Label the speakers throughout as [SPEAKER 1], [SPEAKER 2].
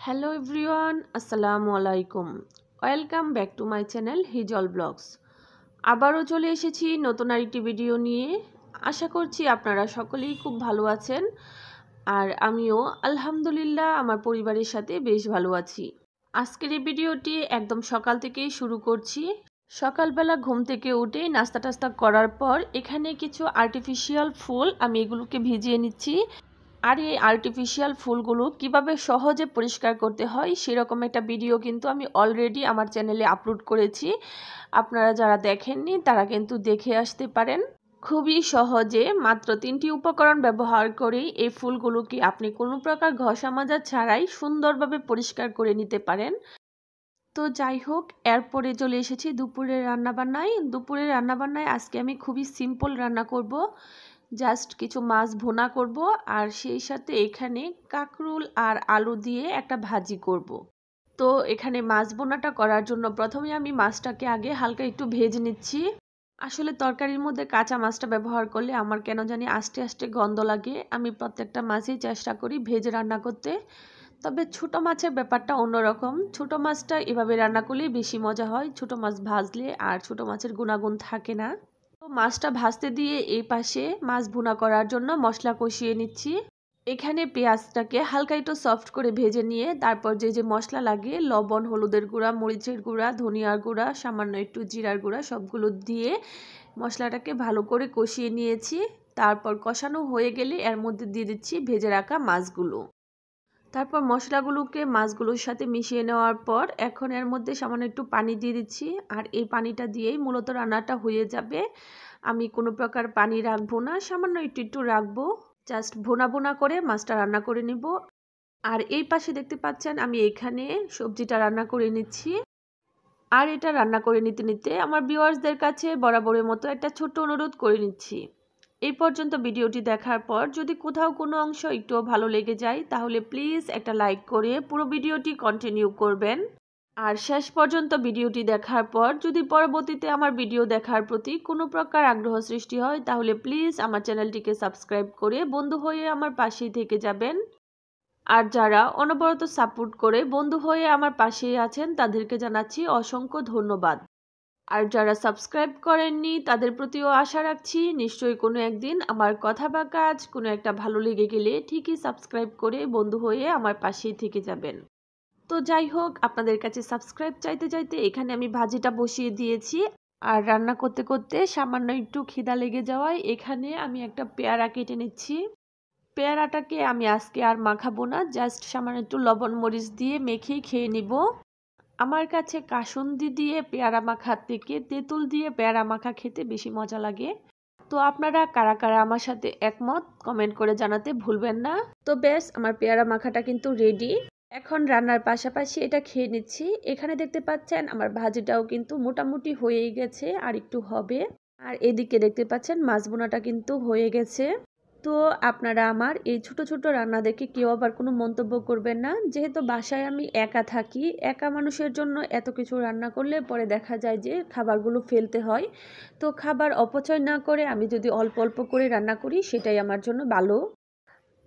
[SPEAKER 1] Hello everyone, আসসালামু আলাইকুম। Welcome back to my channel Hijal blogs. আবারও চলে এসেছি নতুন আরেকটি ভিডিও নিয়ে। আশা করছি আপনারা সকলেই খুব ভালো আছেন, আর আমিও আলহামদুলিল্লাহ আমার পরিবারের সাথে বেশ ভালো আছি। আজকের এই ভিডিওটি একদম সকাল থেকেই শুরু করছি। সকালবেলা ঘুম থেকে উঠে নাস্তা টাস্তা করার পর এখানে কিছু আর্টিফিশিয়াল ফুল আমি এগুলোকে ভিজিয়ে নিচ্ছি। আর এই আর্টিফিশিয়াল ফুলগুলো কিভাবে সহজে পরিষ্কার করতে হয় সেরকম একটা ভিডিও কিন্তু আমি অলরেডি আমার চ্যানেলে আপলোড করেছি। আপনারা যারা দেখেননি তারা কিন্তু দেখে আসতে পারেন। খুবই সহজে মাত্র 3টি উপকরণ ব্যবহার করেই এই ফুলগুলোকে আপনি কোনো প্রকার ঘষা মাজা ছাড়াই সুন্দরভাবে পরিষ্কার করে নিতে পারেন। তো যাই হোক, এরপরে চলে এসেছি দুপুরের রান্নাবান্নায়। দুপুরের রান্নাবান্নায় আজকে আমি খুবই সিম্পল রান্না করব। জাস্ট কিছু মাছ ভুনা করব, আর সেই সাথে এখানে কাঁকরোল আর আলু দিয়ে একটা ভাজি করব। তো এখানে মাছ ভুনাটা করার জন্য প্রথমে আমি মাছটাকে আগে হালকা একটু ভেজে নিচ্ছি। আসলে তরকারির মধ্যে কাঁচা মাছটা ব্যবহার করলে আমার কেন জানি আস্তে আস্তে গন্ধ লাগে। আমি প্রত্যেকটা মাছই চেষ্টা করি ভেজে রান্না করতে। তবে ছোট মাছের ব্যাপারটা অন্যরকম। ছোট মাছটা এভাবে রান্না করলেই বেশি মজা হয়। ছোট মাছ ভাজলে আর ছোট মাছের গুণাগুণ থাকে না। তো মাছটা ভাজতে দিয়ে এই পাশে মাছ ভুনা করার জন্য মশলা কষিয়ে নিচ্ছি। এখানে পেঁয়াজটাকে হালকা একটু সফট করে ভেজে নিয়ে তারপর যে মশলা লাগে লবণ, হলুদের গুঁড়া, মরিচের গুঁড়া, ধনিয়ার গুঁড়া, সামান্য একটু জিরার গুঁড়া সবগুলো দিয়ে মশলাটাকে ভালো করে কষিয়ে নিয়েছি। তারপর কষানো হয়ে গেলে এর মধ্যে দিয়ে দিচ্ছি ভেজে রাখা মাছগুলো। তারপর মশলাগুলোকে মাছগুলোর সাথে মিশিয়ে নেওয়ার পর এখন এর মধ্যে সামান্য একটু পানি দিয়ে দিচ্ছি, আর এই পানিটা দিয়েই মূলত রান্নাটা হয়ে যাবে। আমি কোনো প্রকার পানি রাখবো না, সামান্য একটু রাখবো। জাস্ট ভুনা ভুনা করে মাছটা রান্না করে নিব। আর এই পাশে দেখতে পাচ্ছেন আমি এখানে সবজিটা রান্না করে নিচ্ছি। আর এটা রান্না করে নিতে নিতে আমার ভিউয়ার্সদের কাছে বরাবরের মতো একটা ছোট্ট অনুরোধ করে নিচ্ছি। এই পর্যন্ত ভিডিওটি দেখার পর যদি কোথাও কোনো অংশ একটুও ভালো লেগে যায় তাহলে প্লিজ একটা লাইক করে পুরো ভিডিওটি কন্টিনিউ করবেন। আর শেষ পর্যন্ত ভিডিওটি দেখার পর যদি পরবর্তীতে আমার ভিডিও দেখার প্রতি কোনো প্রকার আগ্রহ সৃষ্টি হয় তাহলে প্লিজ আমার চ্যানেলটিকে সাবস্ক্রাইব করে বন্ধু হয়ে আমার পাশেই থেকে যাবেন। আর যারা অনবরত সাপোর্ট করে বন্ধু হয়ে আমার পাশেই আছেন তাদেরকে জানাচ্ছি অসংখ্য ধন্যবাদ। আর যারা সাবস্ক্রাইব করেননি তাদের প্রতিও আশা রাখছি নিশ্চয়ই কোনো একদিন আমার কথা বা কাজ কোনো একটা ভালো লেগে গেলে ঠিকই সাবস্ক্রাইব করে বন্ধু হয়ে আমার পাশেই থেকে যাবেন। তো যাই হোক, আপনাদের কাছে সাবস্ক্রাইব চাইতে চাইতে এখানে আমি ভাজিটা বসিয়ে দিয়েছি। আর রান্না করতে করতে সামান্য একটু খিদা লেগে যাওয়ায় এখানে আমি একটা পেয়ারা কেটে নিচ্ছি। পেয়ারাটাকে আমি আজকে আর মাখাবো না, জাস্ট সামান্য একটু লবণ মরিচ দিয়ে মেখেই খেয়ে নিব। আমার কাছে কাসুন্দি দিয়ে পেয়ারা মাখার থেকে তেঁতুল দিয়ে পেয়ারা মাখা খেতে বেশি মজা লাগে। তো আপনারা কারা কারা আমার সাথে একমত কমেন্ট করে জানাতে ভুলবেন না। তো বেশ, আমার পেয়ারা মাখাটা কিন্তু রেডি। এখন রান্নার পাশাপাশি এটা খেয়ে নিচ্ছি। এখানে দেখতে পাচ্ছেন আমার ভাজিটাও কিন্তু মোটামুটি হয়েই গেছে, আর একটু হবে। আর এদিকে দেখতে পাচ্ছেন মাছ বোনাটা কিন্তু হয়ে গেছে। তো আপনারা আমার এই ছোট ছোট রান্না দেখে কেউ আবার কোনো মন্তব্য করবেন না। যেহেতু বাসায় আমি একা থাকি, একা মানুষের জন্য এত কিছু রান্না করলে পরে দেখা যায় যে খাবারগুলো ফেলতে হয়। তো খাবার অপচয় না করে আমি যদি অল্প অল্প করে রান্না করি সেটাই আমার জন্য ভালো।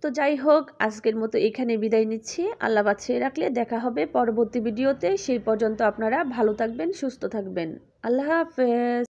[SPEAKER 1] তো যাই হোক, আজকের মতো এখানে বিদায় নিচ্ছি। আল্লাহ বাঁচিয়ে রাখলে দেখা হবে পরবর্তী ভিডিওতে। সেই পর্যন্ত আপনারা ভালো থাকবেন, সুস্থ থাকবেন। আল্লাহ হাফেজ।